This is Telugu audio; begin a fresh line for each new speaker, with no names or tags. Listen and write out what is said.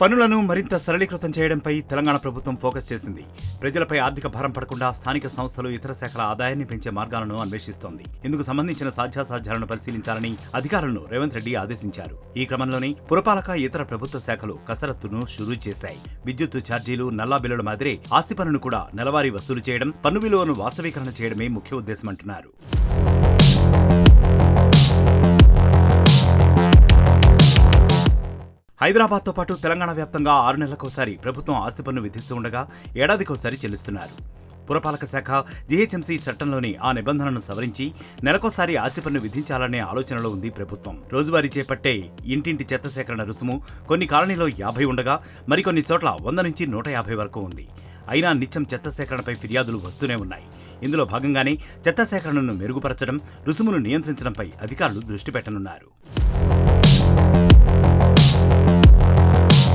పనులను మరింత సరళీకృతం చేయడంపై తెలంగాణ ప్రభుత్వం ఫోకస్ చేసింది. ప్రజలపై ఆర్థిక భారం పడకుండా స్థానిక సంస్థలు ఇతర శాఖల ఆదాయాన్ని పెంచే మార్గాలను అన్వేషిస్తోంది. ఇందుకు సంబంధించిన సాధ్యాసాధ్యాలను పరిశీలించాలని అధికారులను రేవంత్ రెడ్డి ఆదేశించారు. ఈ క్రమంలోనే పురపాలక ఇతర ప్రభుత్వ శాఖలు కసరత్తును షురూ చేశాయి. విద్యుత్ ఛార్జీలు, నల్లా బిల్లుల మాదిరే ఆస్తి పన్నును కూడా నెలవారీ వసూలు చేయడం, పన్ను విలువను వాస్తవీకరణ చేయడమే ముఖ్య ఉద్దేశమంటున్నారు. హైదరాబాద్తో పాటు తెలంగాణ వ్యాప్తంగా 6 నెలలకోసారి ప్రభుత్వం ఆస్తి పన్ను విధిస్తూ ఉండగా ఏడాదికోసారి చెల్లిస్తున్నారు. పురపాలక శాఖ జీహెచ్ఎంసీ చట్టంలోని ఆ నిబంధనను సవరించి నెలకోసారి ఆస్తి పన్ను విధించాలనే ఆలోచనలో ఉంది ప్రభుత్వం. రోజువారీ చేపట్టే ఇంటింటి చెత్త సేకరణ రుసుము కొన్ని కాలనీలో 50 ఉండగా మరికొన్ని చోట్ల 100 నుంచి 150 వరకు ఉంది. అయినా నిత్యం చెత్త సేకరణపై ఫిర్యాదులు వస్తూనే ఉన్నాయి. ఇందులో భాగంగానే చెత్త సేకరణను మెరుగుపరచడం, రుసుమును నియంత్రించడంపై అధికారులు దృష్టి పెట్టనున్నారు.